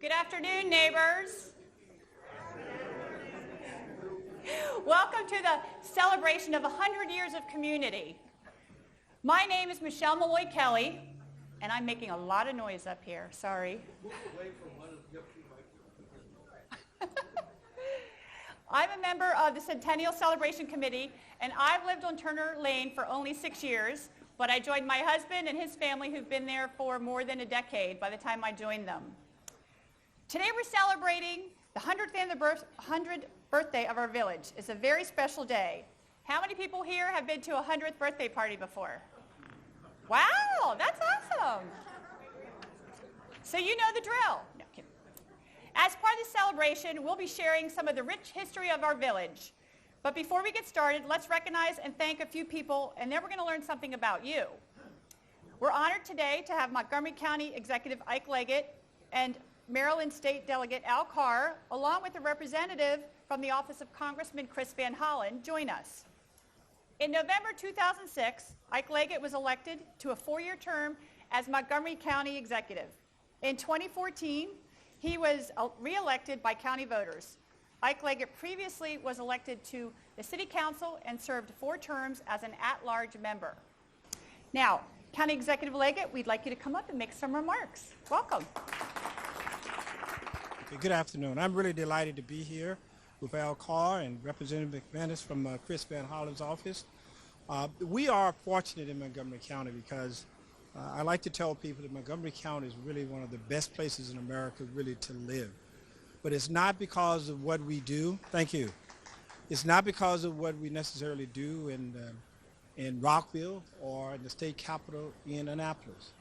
Good afternoon, neighbors. Welcome to the celebration of 100 years of community. My name is Michelle Malloy Kelly, and I'm making a lot of noise up here. Sorry. I'm a member of the Centennial Celebration Committee, and I've lived on Turner Lane for only 6 years, but I joined my husband and his family who've been there for more than a decade by the time I joined them. Today we're celebrating the 100th birthday of our village. It's a very special day. How many people here have been to a 100th birthday party before? Wow, that's awesome. So you know the drill. No, kidding. As part of the celebration, we'll be sharing some of the rich history of our village. But before we get started, let's recognize and thank a few people, and then we're going to learn something about you. We're honored today to have Montgomery County Executive Ike Leggett and Maryland State Delegate Al Carr, along with a representative from the office of Congressman Chris Van Hollen, join us. In November 2006, Ike Leggett was elected to a 4-year term as Montgomery County Executive. In 2014, he was re-elected by county voters. Ike Leggett previously was elected to the City Council and served 4 terms as an at-large member. Now, County Executive Leggett, we'd like you to come up and make some remarks. Welcome. Good afternoon. I'm really delighted to be here with Al Carr and Representative McManus from Chris Van Hollen's office. We are fortunate in Montgomery County because I like to tell people that Montgomery County is really one of the best places in America really to live. But it's not because of what we do. Thank you. It's not because of what we necessarily do in Rockville or in the state capital in Annapolis.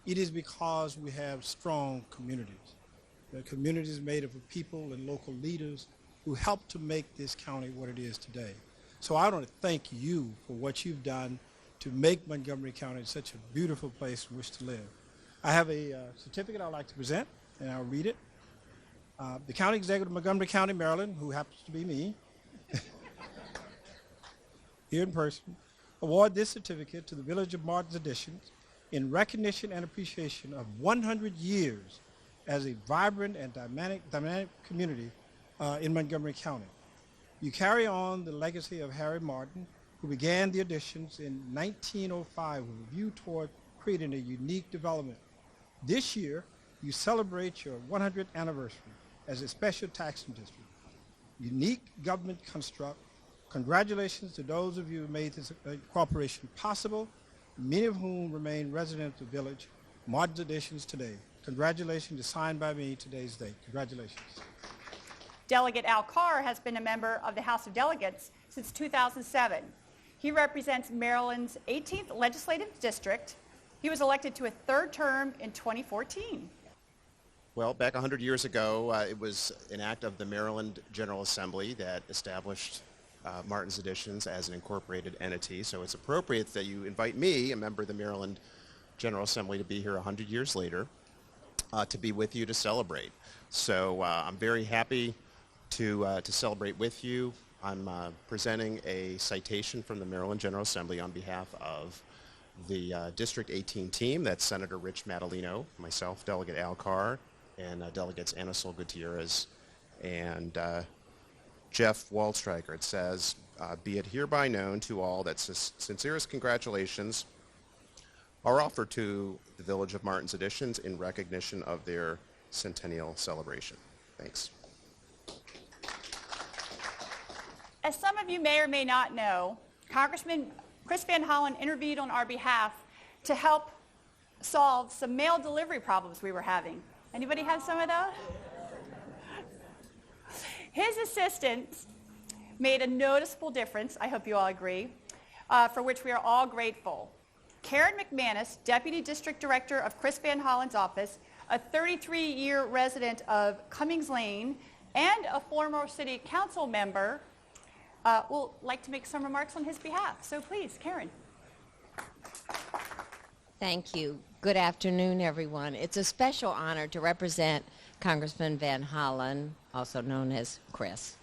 It is because we have strong communities. The community is made up of people and local leaders who help to make this county what it is today. So I want to thank you for what you've done to make Montgomery County such a beautiful place in which to live. I have a certificate I'd like to present, and I'll read it. The County Executive of Montgomery County, Maryland, who happens to be me, here in person, award this certificate to the Village of Martin's Additions in recognition and appreciation of 100 years as a vibrant and dynamic community in Montgomery County. You carry on the legacy of Harry Martin, who began the Additions in 1905 with a view toward creating a unique development. This year, you celebrate your 100th anniversary as a special taxing district. Unique government construct. Congratulations to those of you who made this cooperation possible, many of whom remain residents of the village. Martin's Additions today. Congratulations is signed by me today's date. Congratulations. Delegate Al Carr has been a member of the House of Delegates since 2007. He represents Maryland's 18th legislative district. He was elected to a 3rd term in 2014. Well, back 100 years ago, it was an act of the Maryland General Assembly that established Martin's Additions as an incorporated entity. So it's appropriate that you invite me, a member of the Maryland General Assembly, to be here 100 years later. To be with you to celebrate. So I'm very happy to celebrate with you. I'm presenting a citation from the Maryland General Assembly on behalf of the District 18 team. That's Senator Rich Madalino, myself, Delegate Al Carr, and Delegates Ana Sol Gutierrez and Jeff Waldstreicher. It says, be it hereby known to all that sincerest congratulations are offered to the Village of Martin's Additions in recognition of their centennial celebration. Thanks. As some of you may or may not know, Congressman Chris Van Hollen intervened on our behalf to help solve some mail delivery problems we were having. Anybody have some of those? His assistance made a noticeable difference, I hope you all agree, for which we are all grateful. Karen McManus, Deputy District Director of Chris Van Hollen's office, a 33-year resident of Cummings Lane, and a former City Council member, will like to make some remarks on his behalf. So please, Karen. Thank you. Good afternoon, everyone. It's a special honor to represent Congressman Van Hollen, also known as Chris.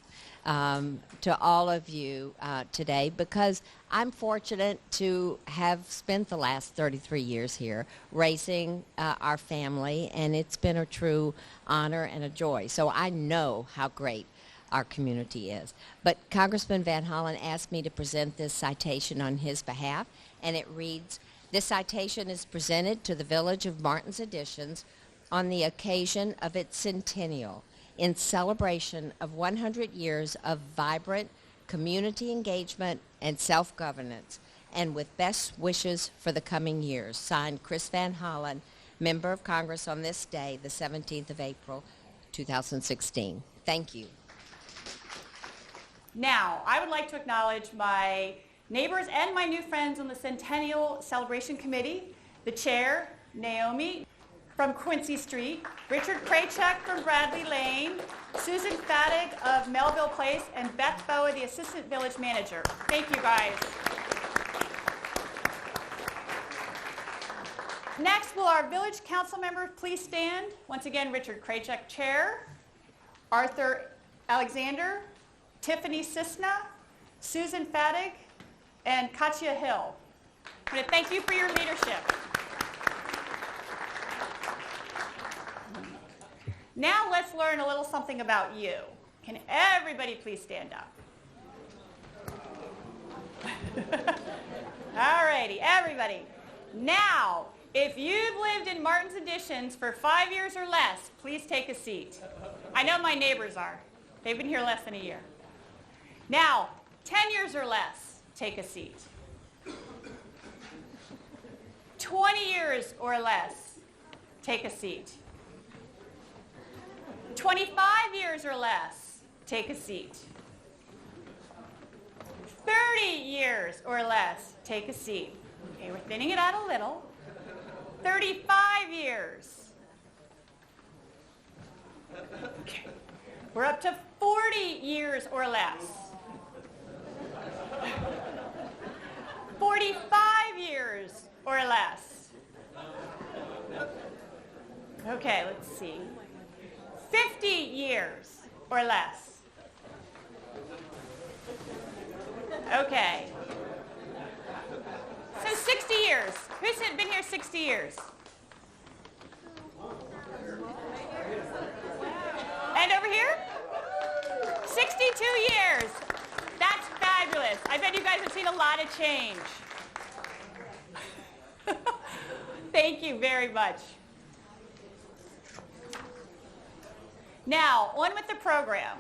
to all of you today, because I'm fortunate to have spent the last 33 years here raising our family, and it's been a true honor and a joy. So I know how great our community is. But Congressman Van Hollen asked me to present this citation on his behalf, and it reads, "This citation is presented to the Village of Martin's Additions on the occasion of its centennial, in celebration of 100 years of vibrant community engagement and self-governance, and with best wishes for the coming years." Signed, Chris Van Hollen, Member of Congress on this day, the 17th of April, 2016. Thank you. Now, I would like to acknowledge my neighbors and my new friends on the Centennial Celebration Committee, the chair, Naomi from Quincy Street, Richard Kraychuk from Bradley Lane, Susan Fattig of Melville Place, and Beth Boa, the Assistant Village Manager. Thank you, guys. Next, will our village council members please stand? Once again, Richard Kraychuk, Chair, Arthur Alexander, Tiffany Cisna, Susan Fattig, and Katya Hill. I want to thank you for your leadership. Now let's learn a little something about you. Can everybody please stand up? All righty, everybody. Now, if you've lived in Martin's Additions for 5 years or less, please take a seat. I know my neighbors are. They've been here less than a year. Now, 10 years or less, take a seat. 20 years or less, take a seat. 25 years or less, take a seat. 30 years or less, take a seat. Okay, we're thinning it out a little. 35 years. Okay. We're up to 40 years or less. 45 years or less. Okay, let's see. 50 years or less. Okay. So 60 years. Who's been here 60 years? And over here? 62 years. That's fabulous. I bet you guys have seen a lot of change. Thank you very much. Now, on with the program.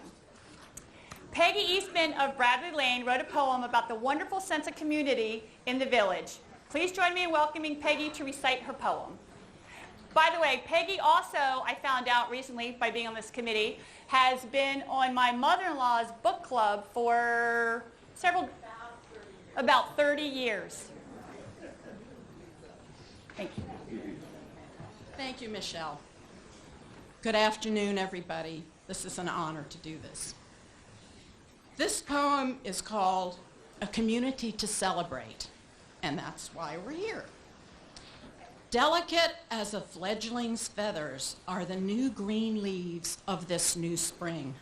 Peggy Eastman of Bradley Lane wrote a poem about the wonderful sense of community in the village. Please join me in welcoming Peggy to recite her poem. By the way, Peggy also, I found out recently by being on this committee, has been on my mother-in-law's book club for about 30 years. Thank you. Thank you, Michelle. Good afternoon, everybody. This is an honor to do this. This poem is called A Community to Celebrate, and that's why we're here. Delicate as a fledgling's feathers are the new green leaves of this new spring.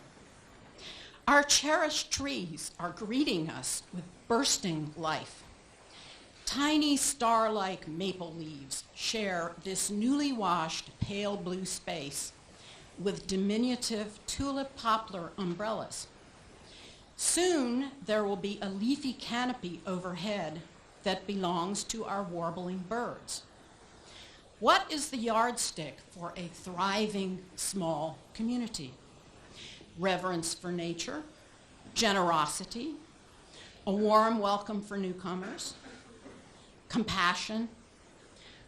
Our cherished trees are greeting us with bursting life. Tiny star-like maple leaves share this newly washed pale blue space with diminutive tulip poplar umbrellas. Soon there will be a leafy canopy overhead that belongs to our warbling birds. What is the yardstick for a thriving small community? Reverence for nature, generosity, a warm welcome for newcomers, compassion.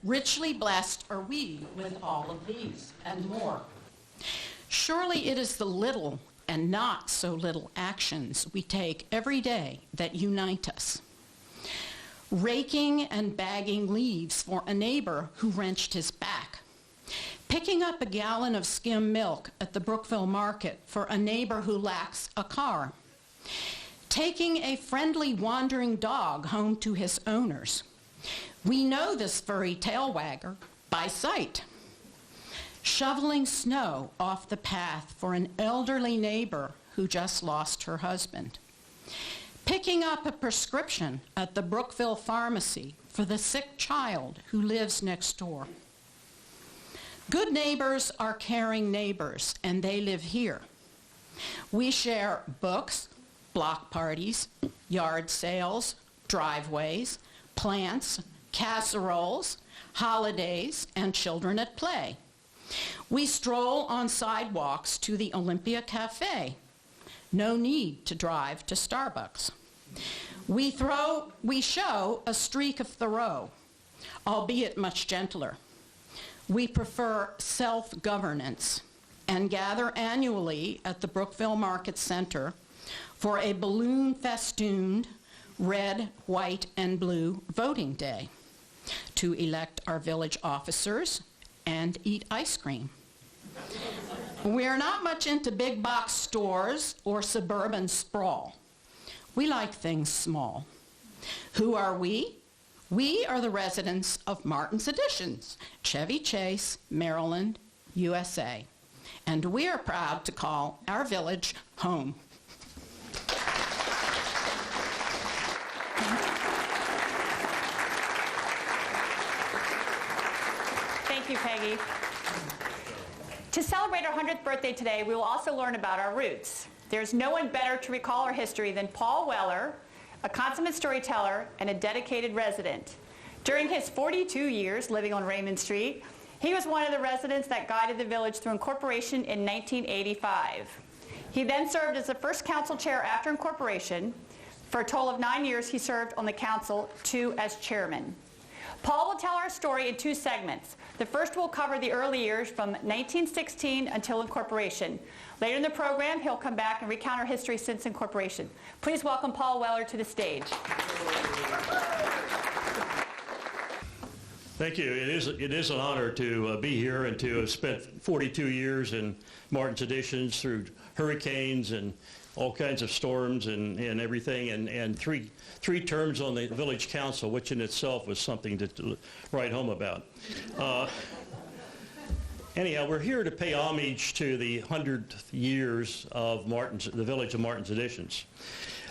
Richly blessed are we with all of these and more. Surely it is the little and not so little actions we take every day that unite us. Raking and bagging leaves for a neighbor who wrenched his back. Picking up a gallon of skim milk at the Brookville market for a neighbor who lacks a car. Taking a friendly wandering dog home to his owners. We know this furry tail wagger by sight. Shoveling snow off the path for an elderly neighbor who just lost her husband. Picking up a prescription at the Brookville pharmacy for the sick child who lives next door. Good neighbors are caring neighbors, and they live here. We share books, block parties, yard sales, driveways, plants, casseroles, holidays, and children at play. We stroll on sidewalks to the Olympia Cafe. No need to drive to Starbucks. We show a streak of Thoreau, albeit much gentler. We prefer self-governance and gather annually at the Brookville Market Center for a balloon-festooned red, white, and blue voting day to elect our village officers and eat ice cream. We are not much into big box stores or suburban sprawl. We like things small. Who are we? We are the residents of Martin's Additions, Chevy Chase, Maryland, USA. And we are proud to call our village home. Thank you, Peggy. To celebrate our 100th birthday today, we will also learn about our roots. There's no one better to recall our history than Paul Weller, a consummate storyteller and a dedicated resident. During his 42 years living on Raymond Street, he was one of the residents that guided the village through incorporation in 1985. He then served as the first council chair after incorporation. For a total of 9 years, he served on the council, 2 as chairman. Paul will tell our story in 2 segments. The first will cover the early years from 1916 until incorporation. Later in the program, he'll come back and recount our history since incorporation. Please welcome Paul Weller to the stage. Thank you. It is an honor to be here and to have spent 42 years in Martin's Additions through hurricanes and all kinds of storms and everything, and three terms on the village council, which in itself was something to write home about. Anyhow, we're here to pay homage to the 100th years of the village of Martin's Additions.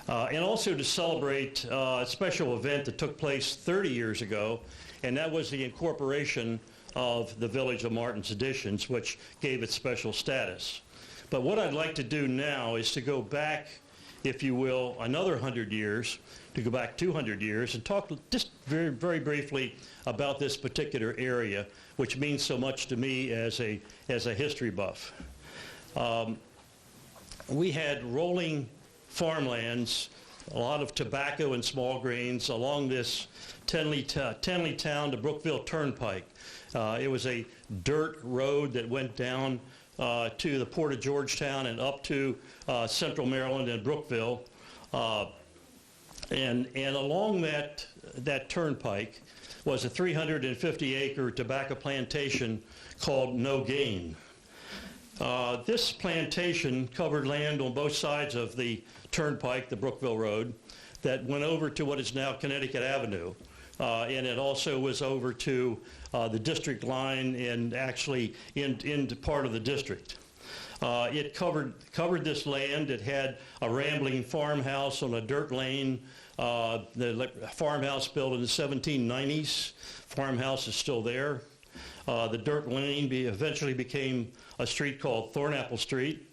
And also to celebrate a special event that took place 30 years ago, and that was the incorporation of the village of Martin's Additions, which gave it special status. But what I'd like to do now is to go back, if you will, another 100 years, to go back 200 years, and talk just very, very briefly about this particular area, which means so much to me as a history buff. We had rolling farmlands, a lot of tobacco and small grains along this Tenleytown to Brookville Turnpike. It was a dirt road that went down to the Port of Georgetown and up to Central Maryland and Brookville. And along that turnpike was a 350-acre tobacco plantation called No Gain. This plantation covered land on both sides of the turnpike, the Brookville Road, that went over to what is now Connecticut Avenue. And it also was over to the district line and actually into part of the district. It covered this land. It had a rambling farmhouse on a dirt lane. The farmhouse built in the 1790s. Farmhouse is still there. The dirt lane eventually became a street called Thornapple Street.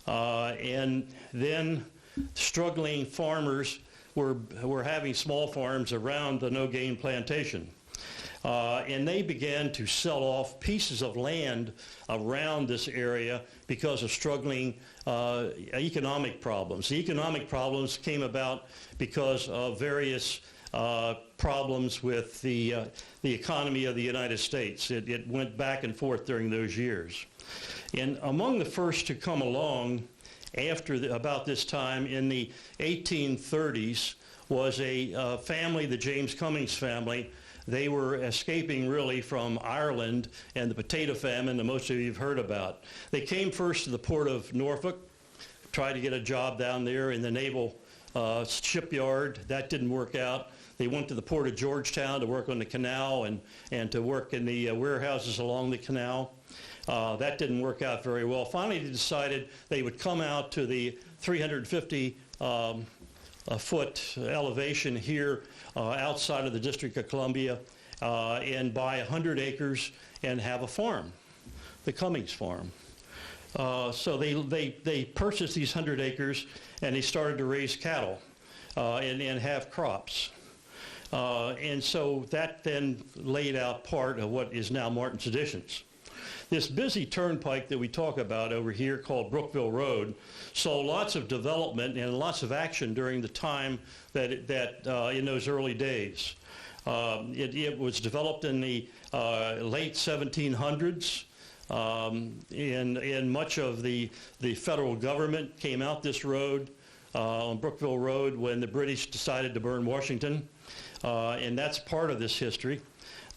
And then struggling farmers were having small farms around the No Gain plantation. And they began to sell off pieces of land around this area because of struggling economic problems. The economic problems came about because of various problems with the economy of the United States. It went back and forth during those years. And among the first to come along after about this time in the 1830s was a family, the James Cummings family. They were escaping really from Ireland and the potato famine that most of you have heard about. They came first to the port of Norfolk, tried to get a job down there in the naval shipyard. That didn't work out. They went to the port of Georgetown to work on the canal and to work in the warehouses along the canal. That didn't work out very well. Finally, they decided they would come out to the 350 foot elevation here outside of the District of Columbia and buy 100 acres and have a farm, the Cummings Farm. So they purchased these 100 acres and they started to raise cattle and have crops. And so that then laid out part of what is now Martin's Additions. This busy turnpike that we talk about over here called Brookville Road saw lots of development and lots of action during the time that in those early days. It was developed in the late 1700s. And much of the federal government came out this road on Brookville Road when the British decided to burn Washington. And that's part of this history.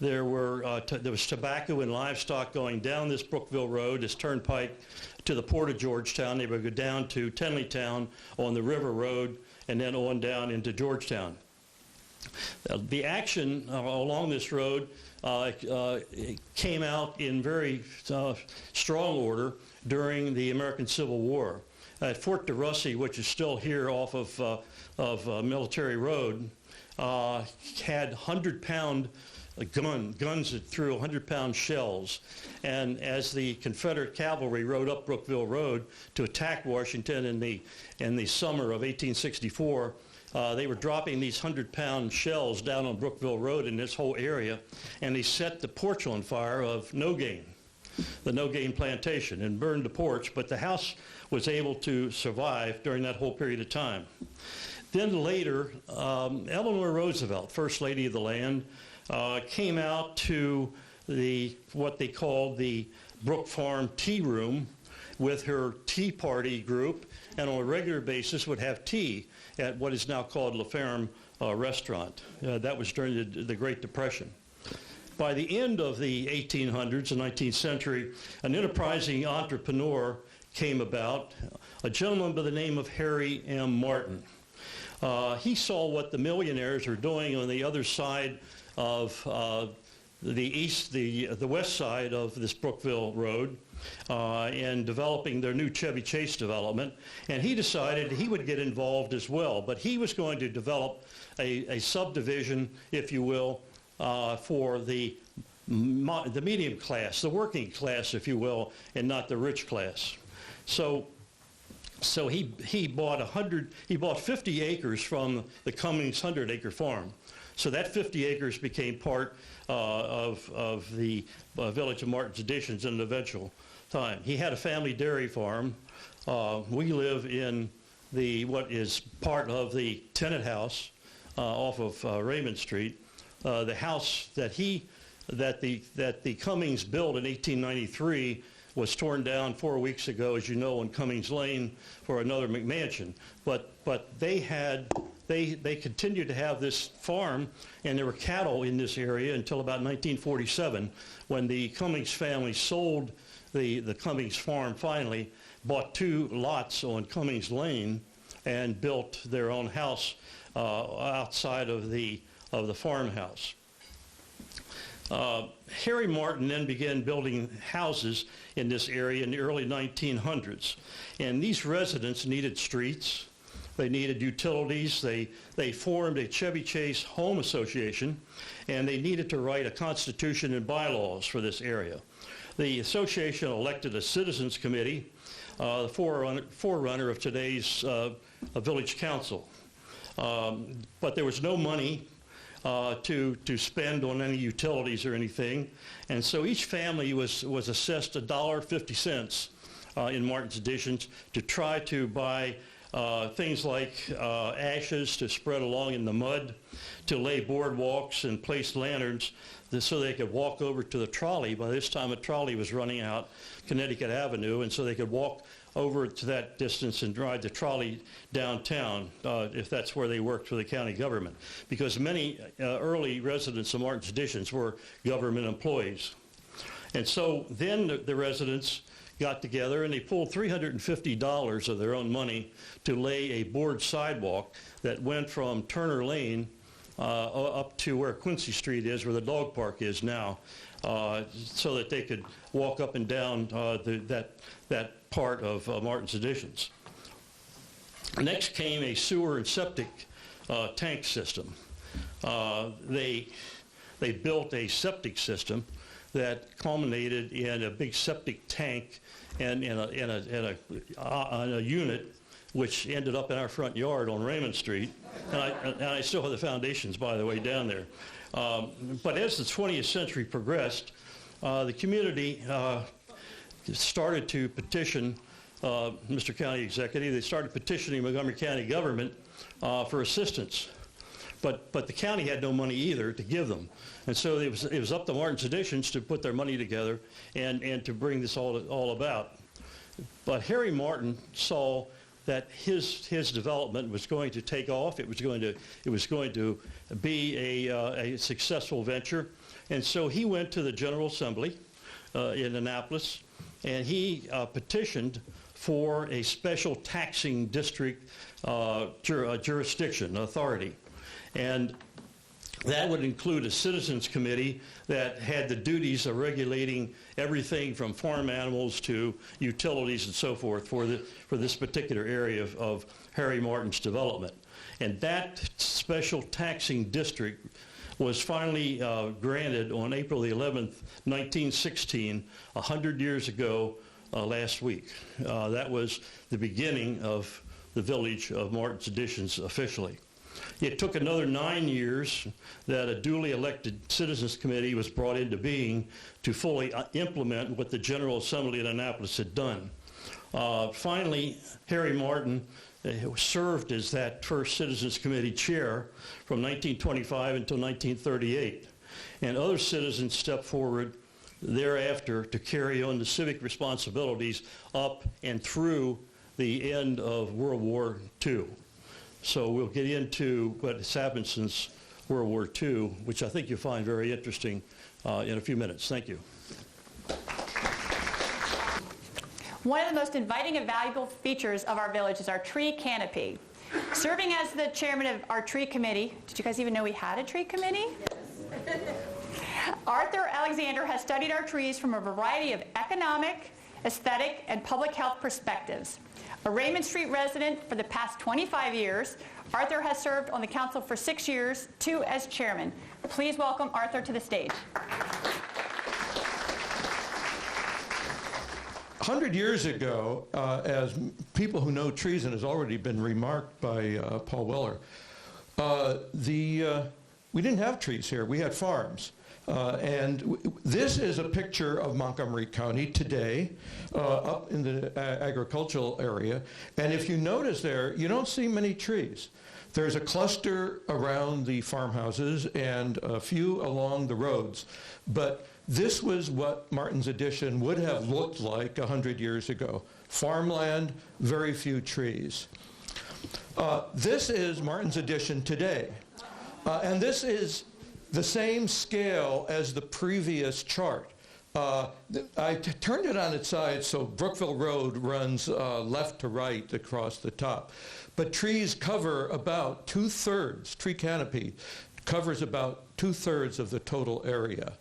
There was tobacco and livestock going down this Brookville Road, this turnpike, to the port of Georgetown. They would go down to Tenleytown on the River Road and then on down into Georgetown. The action along this road came out in very strong order during the American Civil War. At Fort DeRussy, which is still here off of Military Road, had 100-pound guns that threw 100-pound shells. And as the Confederate cavalry rode up Brookville Road to attack Washington in the summer of 1864, they were dropping these 100-pound shells down on Brookville Road in this whole area, and they set the porch on fire of No Gain, the No Gain plantation, and burned the porch, but the house was able to survive during that whole period of time. Then later, Eleanor Roosevelt, First Lady of the land, came out to what they called the Brook Farm Tea Room with her Tea Party group, and on a regular basis would have tea at what is now called La Ferme Restaurant. That was during the Great Depression. By the end of the 1800s, the 19th century, an enterprising entrepreneur came about, a gentleman by the name of Harry M. Martin. He saw what the millionaires were doing on the other side of the west side of this Brookville Road, and developing their new Chevy Chase development, and he decided he would get involved as well, but he was going to develop a subdivision, if you will, for the medium class, the working class, if you will, and not the rich class. So he bought 50 acres from the Cummings 100-acre farm. So that 50 acres became part of the village of Martin's Additions in an eventual time. He had a family dairy farm. We live in what is part of the tenant house off of Raymond Street. The house that the Cummings built in 1893 was torn down 4 weeks ago, as you know, on Cummings Lane for another McMansion. But they continued to have this farm, and there were cattle in this area until about 1947, when the Cummings family sold the Cummings farm finally, bought 2 lots on Cummings Lane, and built their own house outside of the farmhouse. Harry Martin then began building houses in this area in the early 1900s. And these residents needed streets, they needed utilities, they formed a Chevy Chase Home Association, and they needed to write a constitution and bylaws for this area. The association elected a citizens committee, the forerunner of today's village council. But there was no money to spend on any utilities or anything, and so each family was assessed $1.50 in Martin's Additions to try to buy things like ashes to spread along in the mud, to lay boardwalks and place lanterns so they could walk over to the trolley. By this time a trolley was running out Connecticut Avenue, and so they could walk over to that distance and ride the trolley downtown if that's where they worked for the county government, because many early residents of Martin's Additions were government employees. And so then the residents got together and they pulled $350 of their own money to lay a board sidewalk that went from Turner Lane up to where Quincy Street is, where the dog park is now, so that they could walk up and down that part of Martin's Additions. Next came a sewer and septic tank system. They built a septic system that culminated in a big septic tank and in a unit which ended up in our front yard on Raymond Street. And I still have the foundations, by the way, down there. But as the 20th century progressed, the community started to petition Mr. County Executive. They started petitioning Montgomery County government for assistance. But the county had no money either to give them. And so it was up to Martin's Additions to put their money together and to bring this all about. But Harry Martin saw that his development was going to take off. It was going to be a successful venture. And so he went to the General Assembly in Annapolis, and he petitioned for a special taxing district jurisdiction, authority. And that would include a citizens committee that had the duties of regulating everything from farm animals to utilities and so forth for this particular area of Harry Martin's development. And that special taxing district was finally granted on April the 11th, 1916, 100 years ago last week. That was the beginning of the village of Martin's Additions officially. It took another 9 years that a duly elected citizens committee was brought into being to fully implement what the General Assembly in Annapolis had done. Finally, Harry Martin served as that first citizens committee chair from 1925 until 1938. And other citizens stepped forward thereafter to carry on the civic responsibilities up and through the end of World War II. So we'll get into what has happened since World War II, which I think you'll find very interesting in a few minutes. Thank you. One of the most inviting and valuable features of our village is our tree canopy. Serving as the chairman of our tree committee, did you guys even know we had a tree committee? Yes. Arthur Alexander has studied our trees from a variety of economic, aesthetic, and public health perspectives. A Raymond Street resident for the past 25 years, Arthur has served on the council for 6 years, 2 as chairman. Please welcome Arthur to the stage. 100 years ago, as people who know trees, and has already been remarked by Paul Weller, we didn't have trees here. We had farms. This is a picture of Montgomery County today, up in the agricultural area. And if you notice there, you don't see many trees. There's a cluster around the farmhouses and a few along the roads. But this was what Martin's Addition would have looked like 100 years ago. Farmland, very few trees. This is Martin's Addition today. And this is the same scale as the previous chart. I turned it on its side so Brookville Road runs left to right across the top. But trees cover about 2/3, tree canopy covers about 2/3 of the total area.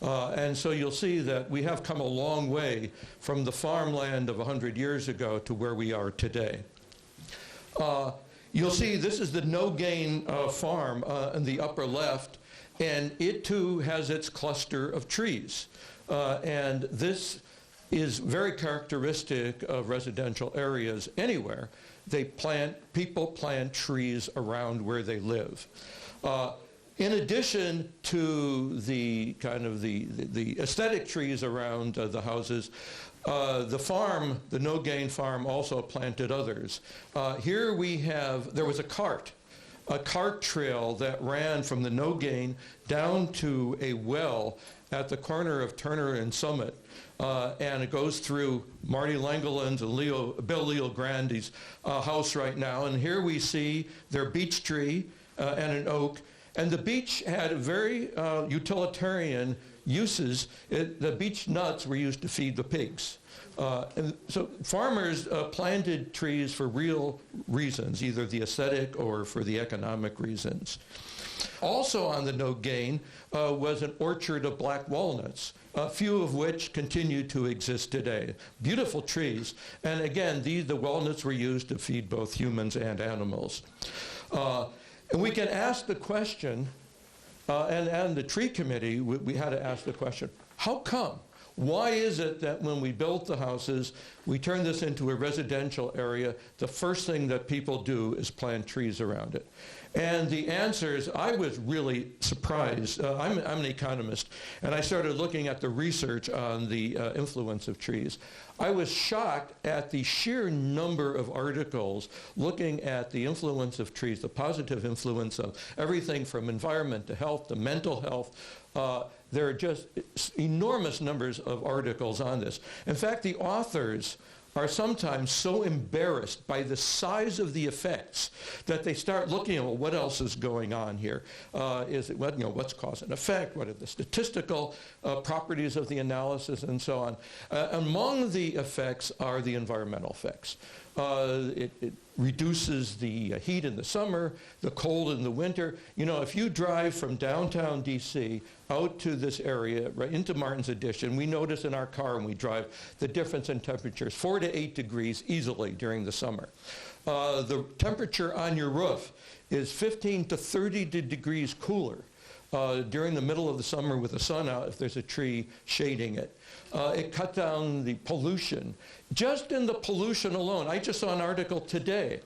And so you'll see that we have come a long way from the farmland of 100 years ago to where we are today. You'll see this is the No Gain farm in the upper left, and it too has its cluster of trees. And this is very characteristic of residential areas anywhere. People plant trees around where they live. In addition to the kind of the aesthetic trees around the houses, the No Gain farm also planted others. Here there was a cart trail that ran from the No Gain down to a well at the corner of Turner and Summit. And it goes through Marty Langeland's and Bill Leo Grandy's house right now. And here we see their beech tree and an oak. And the beech had very utilitarian uses. The beech nuts were used to feed the pigs. And so farmers planted trees for real reasons, either the aesthetic or for the economic reasons. Also on the no gain was an orchard of black walnuts, a few of which continue to exist today. Beautiful trees. And again, the walnuts were used to feed both humans and animals. And we can ask the question, and the tree committee, we had to ask the question, how come? Why is it that when we built the houses, we turned this into a residential area, the first thing that people do is plant trees around it? And the answer is, I was really surprised. I'm an economist, and I started looking at the research on the influence of trees. I was shocked at the sheer number of articles looking at the influence of trees, the positive influence of everything from environment to health to mental health. There are just enormous numbers of articles on this. In fact, the authors are sometimes so embarrassed by the size of the effects that they start looking at, well, what else is going on here? Is it, what's cause and effect? What are the statistical properties of the analysis, and so on? Among the effects are the environmental effects. It reduces the heat in the summer, the cold in the winter. You know, if you drive from downtown DC out to this area, right into Martin's Addition, we notice in our car when we drive the difference in temperatures, 4 to 8 degrees easily during the summer. The temperature on your roof is 15 to 30 degrees cooler during the middle of the summer with the sun out if there's a tree shading it. It cut down the pollution. Just in the pollution alone, I just saw an article today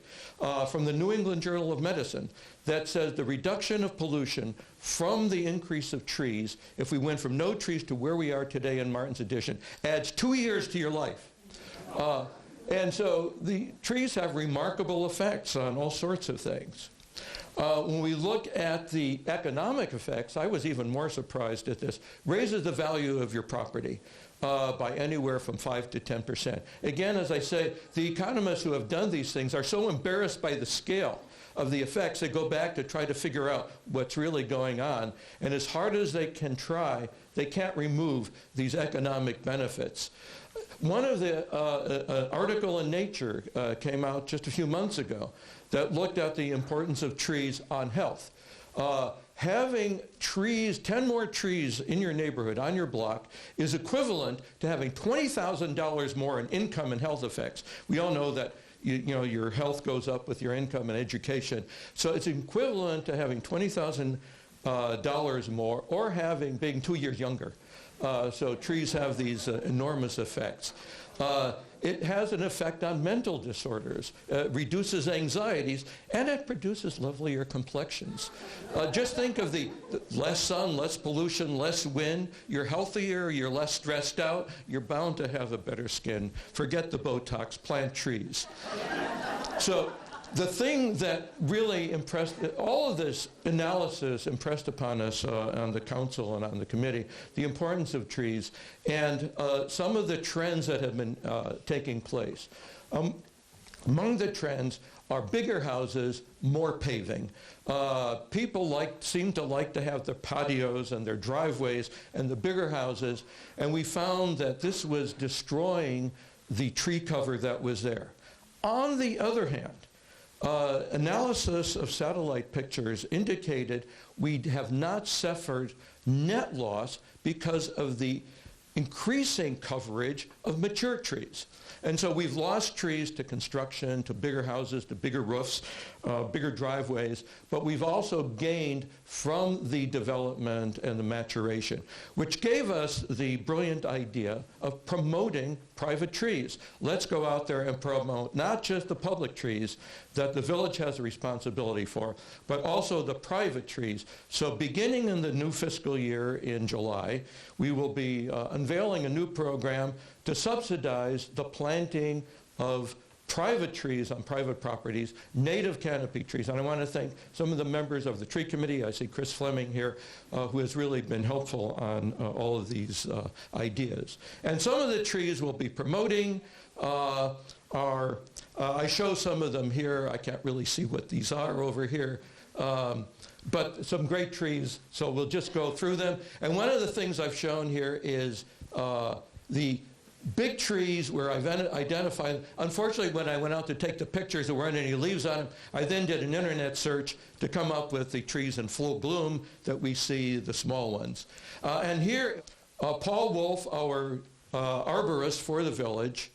from the New England Journal of Medicine that says the reduction of pollution from the increase of trees, if we went from no trees to where we are today in Martin's Addition, adds 2 years to your life. And so the trees have remarkable effects on all sorts of things. When we look at the economic effects, I was even more surprised at this. Raises the value of your property by anywhere from 5 to 10%. Again, as I say, the economists who have done these things are so embarrassed by the scale of the effects, they go back to try to figure out what's really going on. And as hard as they can try, they can't remove these economic benefits. One of the an article in Nature came out just a few months ago that looked at the importance of trees on health. Having trees, 10 more trees in your neighborhood, on your block, is equivalent to having $20,000 more in income and health effects. We all know that you know, your health goes up with your income and education. So it's equivalent to having $20,000 more or being 2 years younger. So trees have these enormous effects. It has an effect on mental disorders, reduces anxieties, and it produces lovelier complexions. Just think of the less sun, less pollution, less wind. You're healthier, you're less stressed out, you're bound to have a better skin. Forget the Botox, plant trees. So the thing that really impressed, all of this analysis impressed upon us on the council and on the committee, the importance of trees and some of the trends that have been taking place. Among the trends are bigger houses, more paving. People seem to like to have their patios and their driveways and the bigger houses, and we found that this was destroying the tree cover that was there. On the other hand, analysis of satellite pictures indicated we have not suffered net loss because of the increasing coverage of mature trees. And so we've lost trees to construction, to bigger houses, to bigger roofs, bigger driveways, but we've also gained from the development and the maturation, which gave us the brilliant idea of promoting private trees. Let's go out there and promote not just the public trees that the village has a responsibility for, but also the private trees. So beginning in the new fiscal year in July, we will be unveiling a new program to subsidize the planting of private trees on private properties, native canopy trees. And I want to thank some of the members of the tree committee. I see Chris Fleming here, who has really been helpful on all of these ideas. And some of the trees we'll be promoting are, I show some of them here. I can't really see what these are over here. But some great trees, so we'll just go through them. And one of the things I've shown here is the big trees where I've identified. Unfortunately, when I went out to take the pictures, there weren't any leaves on them. I then did an internet search to come up with the trees in full bloom that we see, the small ones. And here, Paul Wolf, our arborist for the village,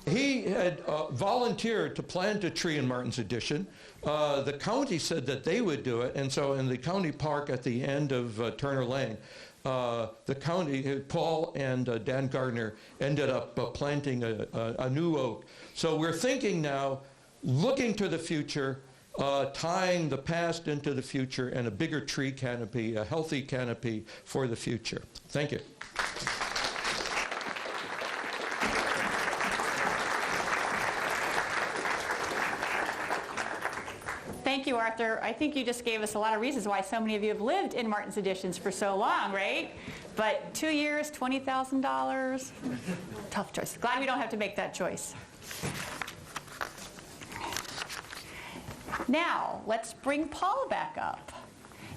he had volunteered to plant a tree in Martin's Addition. The county said that they would do it, and so in the county park at the end of Turner Lane, the county, Paul and Dan Gardner ended up planting a new oak. So we're thinking now, looking to the future, tying the past into the future, and a bigger tree canopy, a healthy canopy for the future. Thank you. Thank you, Arthur. I think you just gave us a lot of reasons why so many of you have lived in Martin's Additions for so long, right? But 2 years, $20,000, tough choice. Glad we don't have to make that choice. Now, let's bring Paul back up.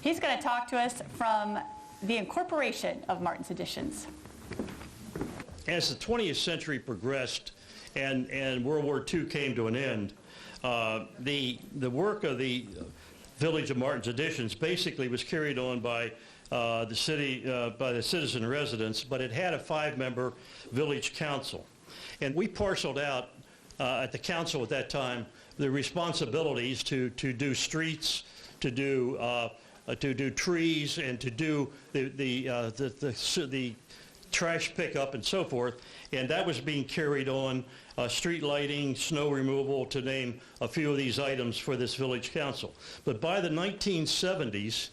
He's going to talk to us from the incorporation of Martin's Additions. As the 20th century progressed and World War II came to an end, the work of the Village of Martin's Additions basically was carried on by the city, by the citizen residents, but it had a 5-member village council. And we parceled out at the council at that time the responsibilities to do streets, to do trees, and to do the trash pickup and so forth, and that was being carried on, street lighting, snow removal, to name a few of these items for this village council. But by the 1970s,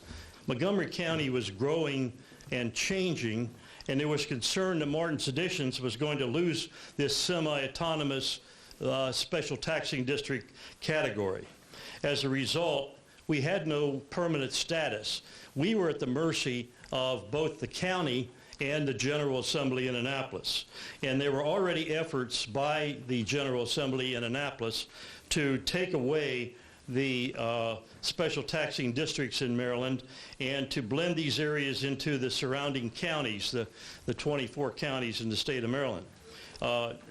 Montgomery County was growing and changing, and there was concern that Martin's Additions was going to lose this semi-autonomous special taxing district category. As a result, we had no permanent status. We were at the mercy of both the county and the General Assembly in Annapolis. And there were already efforts by the General Assembly in Annapolis to take away the special taxing districts in Maryland and to blend these areas into the surrounding counties, the 24 counties in the state of Maryland.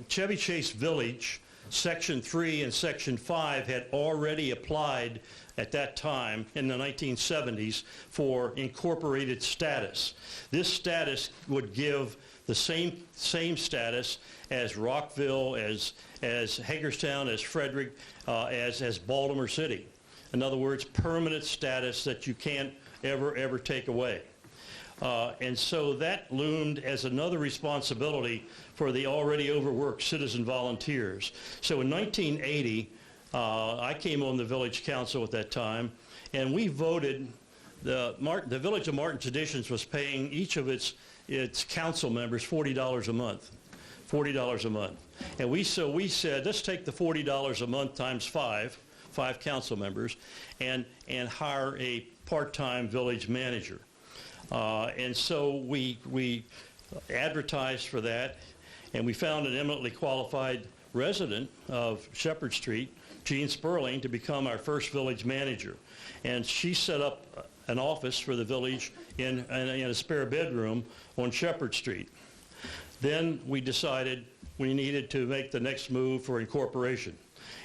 Chevy Chase Village, Section 3 and Section 5 had already applied at that time in the 1970s for incorporated status. This status would give the same status as Rockville, as Hagerstown, as Frederick, as Baltimore City. In other words, permanent status that you can't ever take away. And so that loomed as another responsibility for the already overworked citizen volunteers. So in 1980, I came on the village council at that time, and we voted, the Village of Martin's Additions was paying each of its council members $40 a month. $40 a month. And we said, let's take the $40 a month times five council members, and hire a part-time village manager. And so we advertised for that, and we found an eminently qualified resident of Shepherd Street, Jean Sperling, to become our first village manager. And she set up an office for the village in a spare bedroom on Shepherd Street. Then we decided we needed to make the next move for incorporation.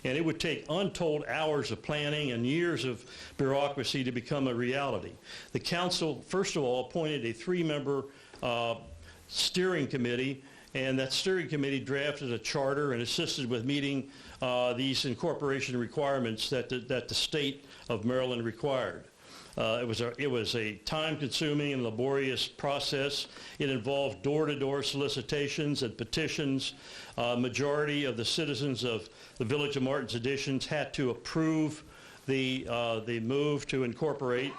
And it would take untold hours of planning and years of bureaucracy to become a reality. The council, first of all, appointed a 3-member steering committee, and that steering committee drafted a charter and assisted with meeting these incorporation requirements that the state of Maryland required. It was a time-consuming and laborious process. It involved door-to-door solicitations and petitions. Majority of the citizens of the Village of Martin's Additions had to approve the move to incorporate.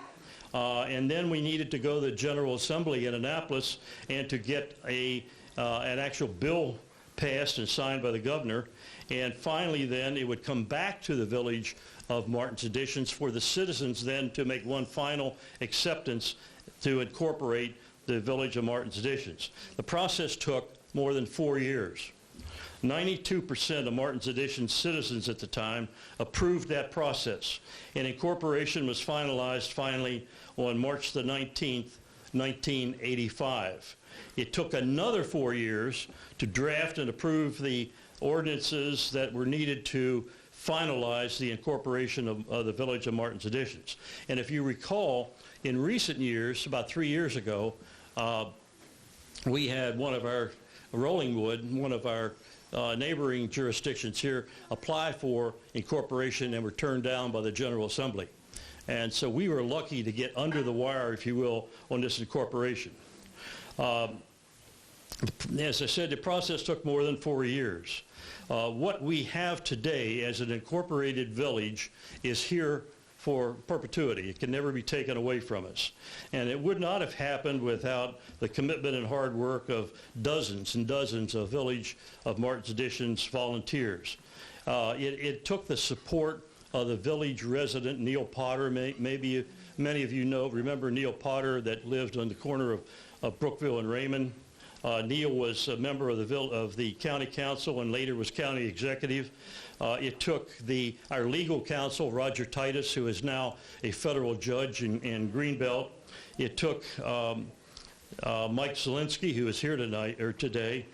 And then we needed to go to the General Assembly in Annapolis and to get an actual bill passed and signed by the governor. And finally then it would come back to the Village of Martin's Additions for the citizens then to make one final acceptance to incorporate the Village of Martin's Additions. The process took more than 4 years. 92% of Martin's Additions citizens at the time approved that process, and incorporation was finalized finally on March the 19th, 1985. It took another 4 years to draft and approve the ordinances that were needed to finalize the incorporation of the Village of Martin's Additions. And if you recall, in recent years, about 3 years ago, we had one of our, Rollingwood, one of our neighboring jurisdictions here, apply for incorporation and were turned down by the General Assembly. And so we were lucky to get under the wire, if you will, on this incorporation. As I said, the process took more than 4 years. What we have today as an incorporated village is here for perpetuity. It can never be taken away from us. And it would not have happened without the commitment and hard work of dozens and dozens of Village of Martin's Additions volunteers. It took the support of the village resident, Neil Potter. Maybe many of you remember Neil Potter that lived on the corner of Brookville and Raymond. Neil was a member of the county council and later was county executive. It took our legal counsel, Roger Titus, who is now a federal judge in Greenbelt. It took Mike Zielinski, who is here today,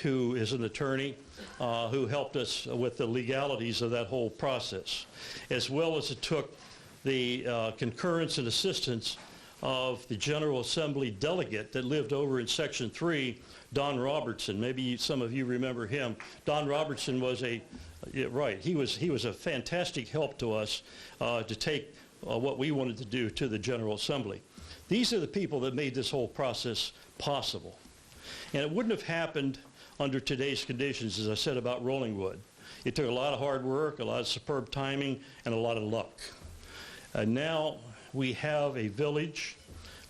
who is an attorney, who helped us with the legalities of that whole process, as well as it took the concurrence and assistance of the General Assembly delegate that lived over in Section 3, Don Robertson. Maybe some of you remember him. Don Robertson was he was a fantastic help to us to take what we wanted to do to the General Assembly. These are the people that made this whole process possible. And it wouldn't have happened under today's conditions, as I said about Rollingwood. It took a lot of hard work, a lot of superb timing, and a lot of luck. And now we have a village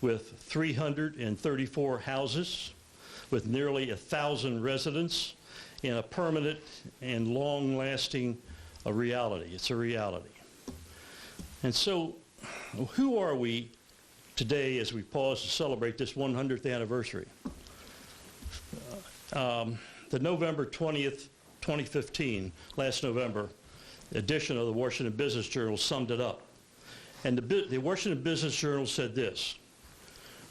with 334 houses, with nearly 1,000 residents, in a permanent and long-lasting reality. It's a reality. And so, who are we today as we pause to celebrate this 100th anniversary? The November 20th, 2015, last November, edition of the Washington Business Journal summed it up. And the Washington Business Journal said this: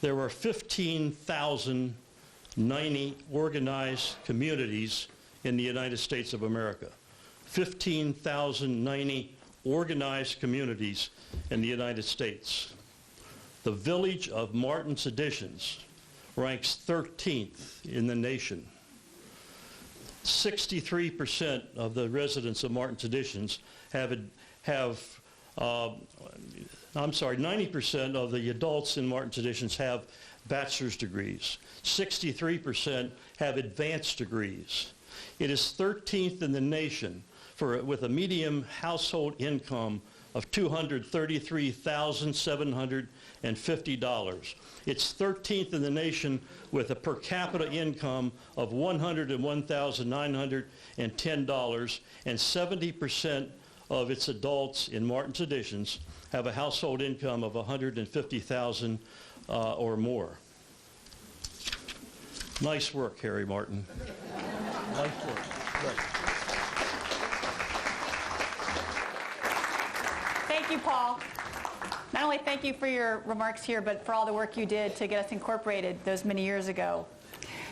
there were 15,090 organized communities in the United States of America. 15,090 organized communities in the United States. The Village of Martin's Additions ranks 13th in the nation. 63% of the residents of Martin's Additions 90% of the adults in Martin's Additions have bachelor's degrees. 63% have advanced degrees. It is 13th in the nation with a median household income of $233,750. It's 13th in the nation with a per capita income of $101,910, and 70% of its adults in Martin's Additions have a household income of $150,000 or more. Nice work, Harry Martin. Nice work. Good. Thank you, Paul. Not only thank you for your remarks here, but for all the work you did to get us incorporated those many years ago.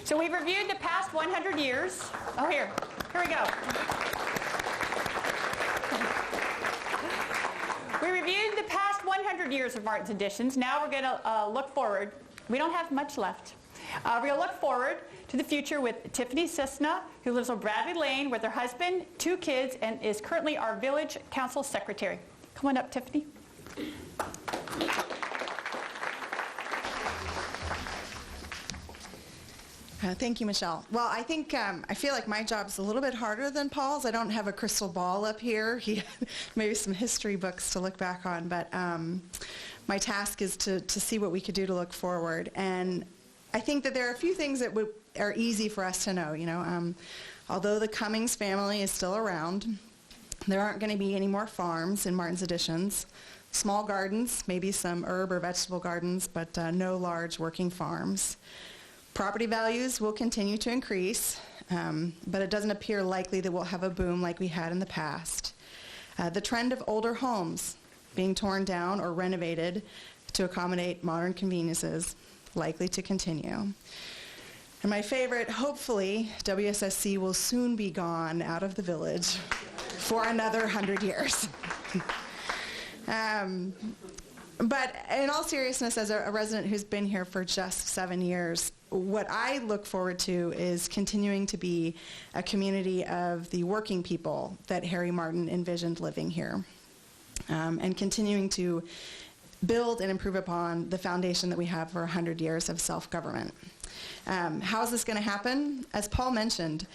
So we've reviewed the past 100 years. Oh, here we go. We reviewed the past 100 years of Martin's Additions. Now we're going to look forward. We don't have much left. We're going to look forward to the future with Tiffany Cisna, who lives on Bradley Lane with her husband, 2 kids, and is currently our village council secretary. Come on up, Tiffany. Thank you, Michelle. Well, I think I feel like my job's a little bit harder than Paul's. I don't have a crystal ball up here. Maybe some history books to look back on, but my task is to see what we could do to look forward. And I think that there are a few things that are easy for us to know. Although the Cummings family is still around, there aren't going to be any more farms in Martin's Additions. Small gardens, maybe some herb or vegetable gardens, but no large working farms. Property values will continue to increase, but it doesn't appear likely that we'll have a boom like we had in the past. The trend of older homes being torn down or renovated to accommodate modern conveniences likely to continue. And my favorite, hopefully, WSSC will soon be gone out of the village for another 100 years. But in all seriousness, as a resident who's been here for just 7 years, what I look forward to is continuing to be a community of the working people that Harry Martin envisioned living here, and continuing to build and improve upon the foundation that we have for 100 years of self-government. How is this going to happen? As Paul mentioned,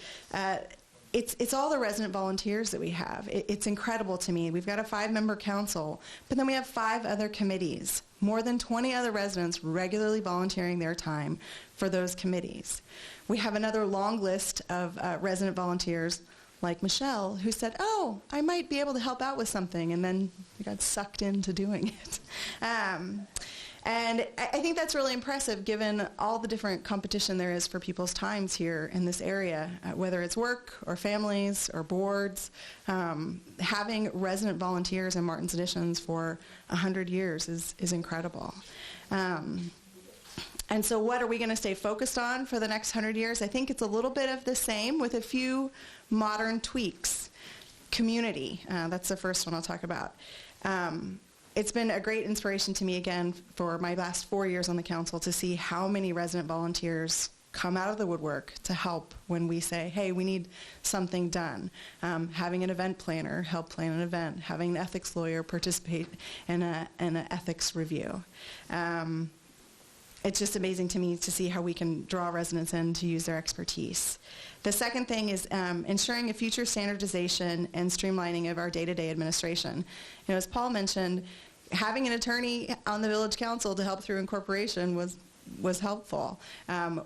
it's all the resident volunteers that we have. It's incredible to me. We've got a 5-member council, but then we have 5 other committees, more than 20 other residents regularly volunteering their time for those committees. We have another long list of resident volunteers like Michelle, who said, oh, I might be able to help out with something, and then we got sucked into doing it. And I think that's really impressive given all the different competition there is for people's times here in this area, whether it's work or families or boards. Having resident volunteers in Martin's Additions for 100 years is incredible. And so what are we going to stay focused on for the next 100 years? I think it's a little bit of the same with a few modern tweaks. Community, that's the first one I'll talk about. It's been a great inspiration to me, again, for my last 4 years on the council to see how many resident volunteers come out of the woodwork to help when we say, hey, we need something done. Having an event planner help plan an event, having an ethics lawyer participate in an ethics review. It's just amazing to me to see how we can draw residents in to use their expertise. The second thing is ensuring a future standardization and streamlining of our day-to-day administration. You know, as Paul mentioned, having an attorney on the village council to help through incorporation was helpful.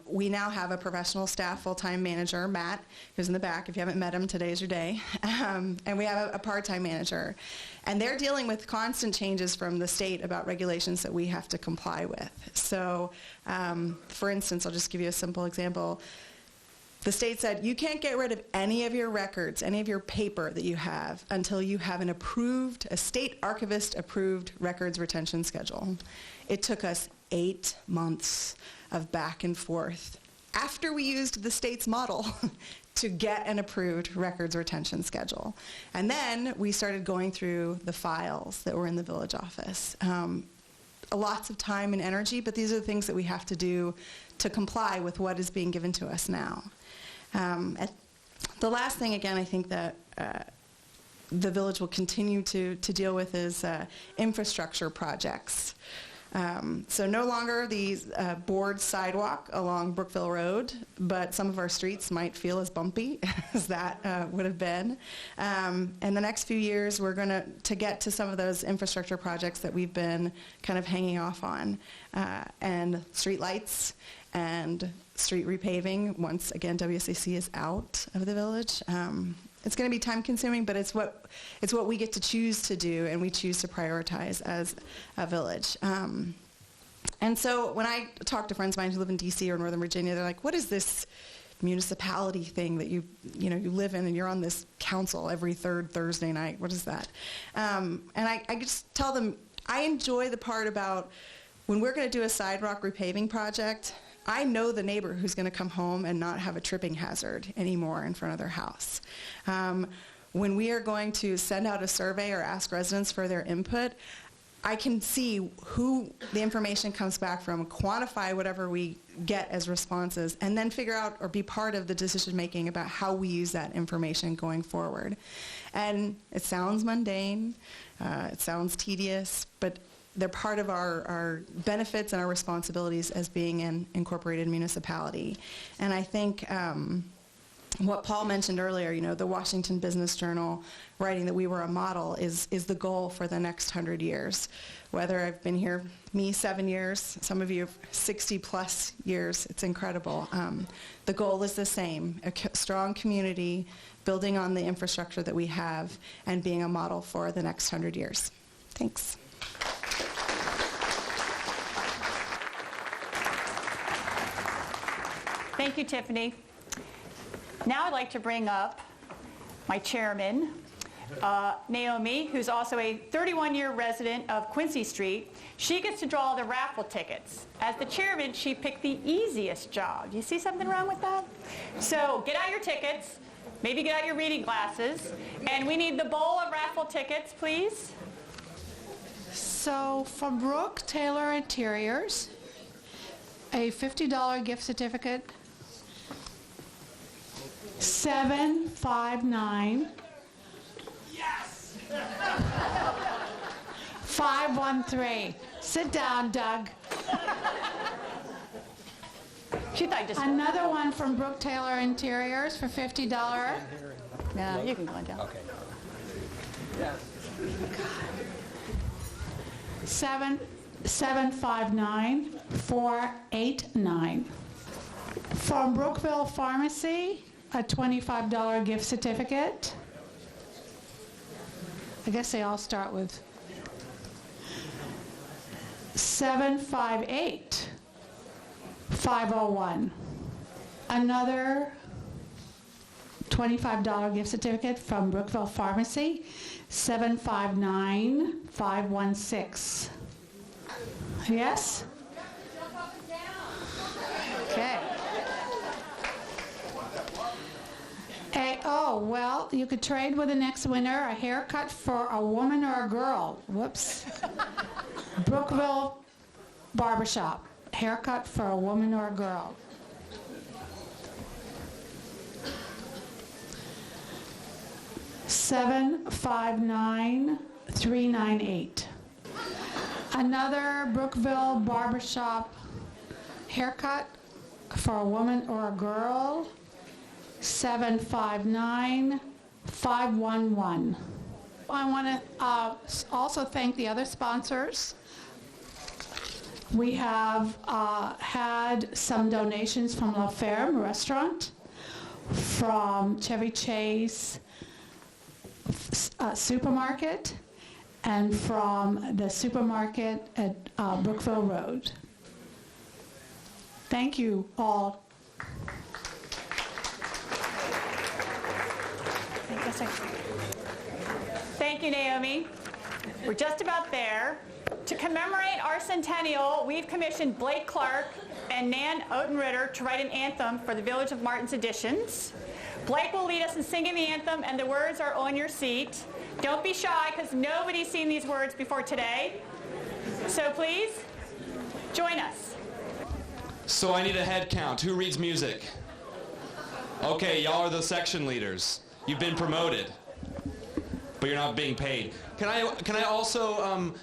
We now have a professional staff full-time manager, Matt, who's in the back. If you haven't met him, today's your day. And we have a part-time manager. And they're dealing with constant changes from the state about regulations that we have to comply with. So, for instance, I'll just give you a simple example. The state said you can't get rid of any of your records, any of your paper that you have, until you have a state archivist-approved records retention schedule. It took us 8 months of back and forth after we used the state's model to get an approved records retention schedule. And then we started going through the files that were in the village office. Lots of time and energy, but these are the things that we have to do to comply with what is being given to us now. The last thing, again, I think that the village will continue to deal with is infrastructure projects. So no longer the board sidewalk along Brookville Road, but some of our streets might feel as bumpy as that would have been. In the next few years, we're going to get to some of those infrastructure projects that we've been kind of hanging off on, and street lights and street repaving once, again, WCC is out of the village. It's going to be time-consuming, but it's what we get to choose to do, and we choose to prioritize as a village. And so when I talk to friends of mine who live in D.C. or Northern Virginia, they're like, what is this municipality thing that you live in and you're on this council every third Thursday night? What is that? And I just tell them, I enjoy the part about when we're going to do a sidewalk repaving project, I know the neighbor who's going to come home and not have a tripping hazard anymore in front of their house. When we are going to send out a survey or ask residents for their input, I can see who the information comes back from, quantify whatever we get as responses, and then figure out or be part of the decision-making about how we use that information going forward. And it sounds mundane, it sounds tedious, but they're part of our benefits and our responsibilities as being an incorporated municipality. And I think what Paul mentioned earlier, the Washington Business Journal writing that we were a model is the goal for the next 100 years. Whether I've been here, me, 7 years, some of you 60 plus years, it's incredible. The goal is the same, a strong community, building on the infrastructure that we have, and being a model for the next 100 years. Thanks. Thank you, Tiffany. Now I'd like to bring up my chairman, Naomi, who's also a 31-year resident of Quincy Street, she gets to draw the raffle tickets. As the chairman, she picked the easiest job. Do you see something wrong with that? So get out your tickets, maybe get out your reading glasses, and we need the bowl of raffle tickets, please. So from Brooke Taylor Interiors, a $50 gift certificate, 759. Yes! 513. Sit down, Doug. She thought you just... Another one from Brooke Taylor Interiors for $50. No, you can go on down. Okay. 759-489. From Brookville Pharmacy, a $25 gift certificate. I guess they all start with 758-501. Another $25 gift certificate from Brookville Pharmacy, 759-516. Yes? Okay. Oh, well, you could trade with the next winner, a haircut for a woman or a girl. Whoops. Brookville Barbershop, haircut for a woman or a girl. $759-398. Another Brookville Barbershop haircut for a woman or a girl, 759-511. I want to also thank the other sponsors. We have had some donations from La Ferme Restaurant, from Chevy Chase Supermarket, and from the supermarket at Brookville Road. Thank you all. Thank you, Naomi. We're just about there. To commemorate our centennial, we've commissioned Blake Clark and Nan Otenritter to write an anthem for the Village of Martin's Additions. Blake will lead us in singing the anthem, and the words are on your seat. Don't be shy, because nobody's seen these words before today. So please, join us. So I need a head count. Who reads music? Okay, y'all are the section leaders. You've been promoted, but you're not being paid. Can I also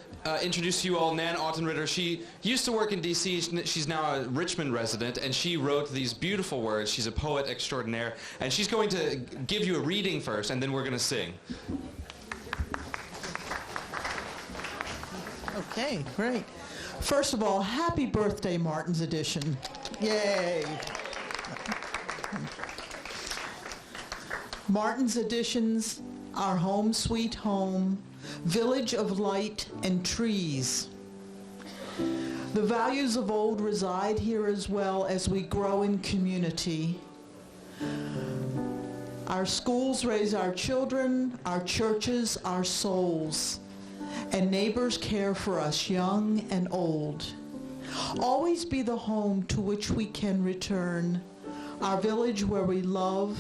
introduce to you all Nan Ottenritter? She used to work in D.C. She's now a Richmond resident, and she wrote these beautiful words. She's a poet extraordinaire, and she's going to give you a reading first, and then we're going to sing. Okay, great. First of all, happy birthday, Martin's Edition. Yay. Martin's Editions, our home sweet home, village of light and trees. The values of old reside here as well as we grow in community. Our schools raise our children, our churches, our souls, and neighbors care for us, young and old. Always be the home to which we can return, our village where we love,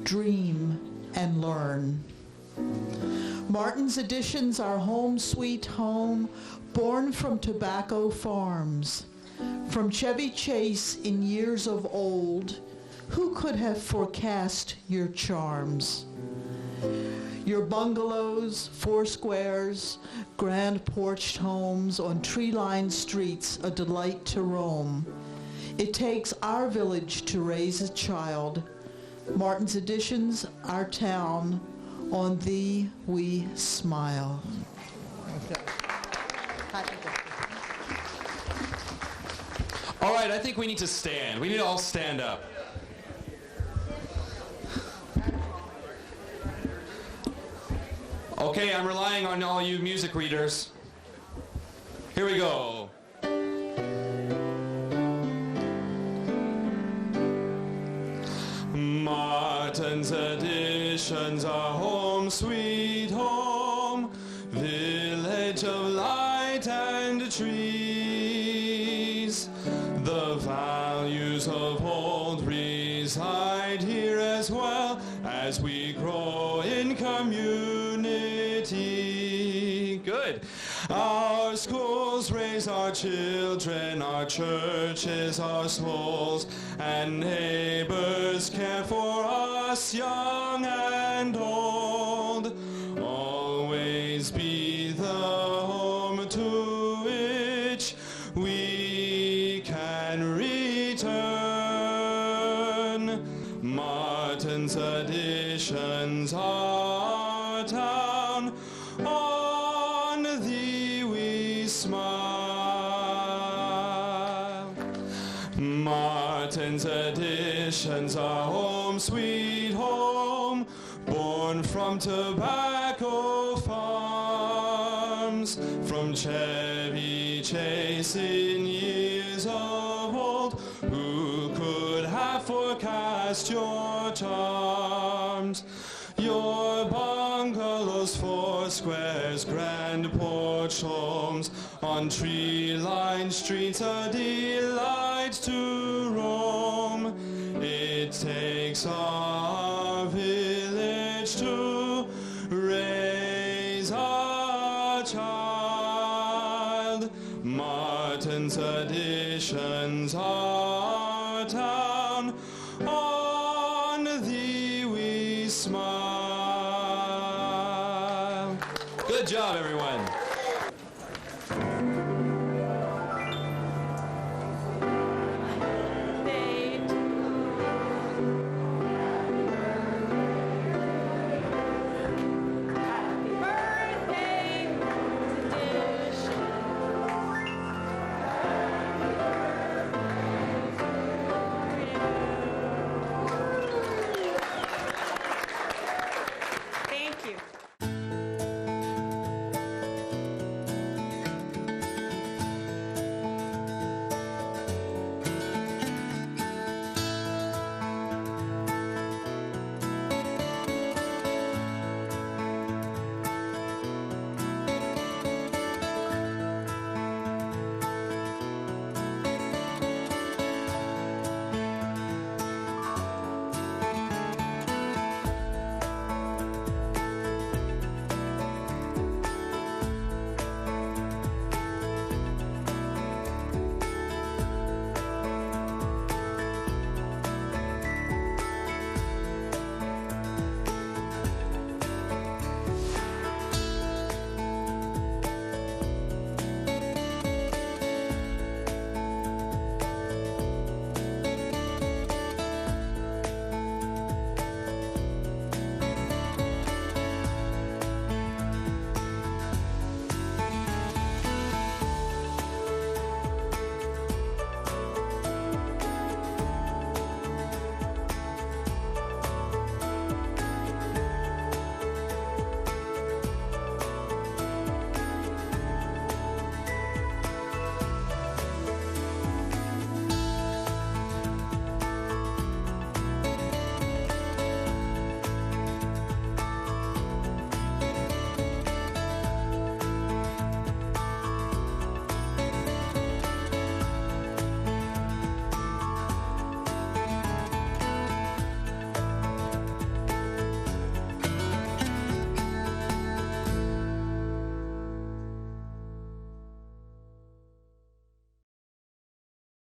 dream, and learn. Martin's Editions, our home sweet home, born from tobacco farms, from Chevy Chase in years of old. Who could have forecast your charms? Your bungalows, four squares, grand porched homes on tree-lined streets, a delight to roam. It takes our village to raise a child. Martin's Editions, our town, on thee we smile. Okay. All right, I think we need to stand. We need to all stand up. Okay, I'm relying on all you music readers. Here we go. Martin Martin's Additions, our home sweet home, village of light and trees. The values of old reside here as well as we grow in community. Good. Our schools raise our children, our churches, our souls, and neighbors care for us young and old. Always be the home to which we can return. Martin's Additions, our town, on thee we smile. Martin's Additions, our home sweet home, born from tobacco farms, from Chevy Chase in years of old, who could have forecast your charms? Your bungalows, four squares, grand porch homes, on tree-lined streets, a delight to roam. It takes our village to raise a child. Martin's Additions, our town, on thee we smile. Good job, everyone.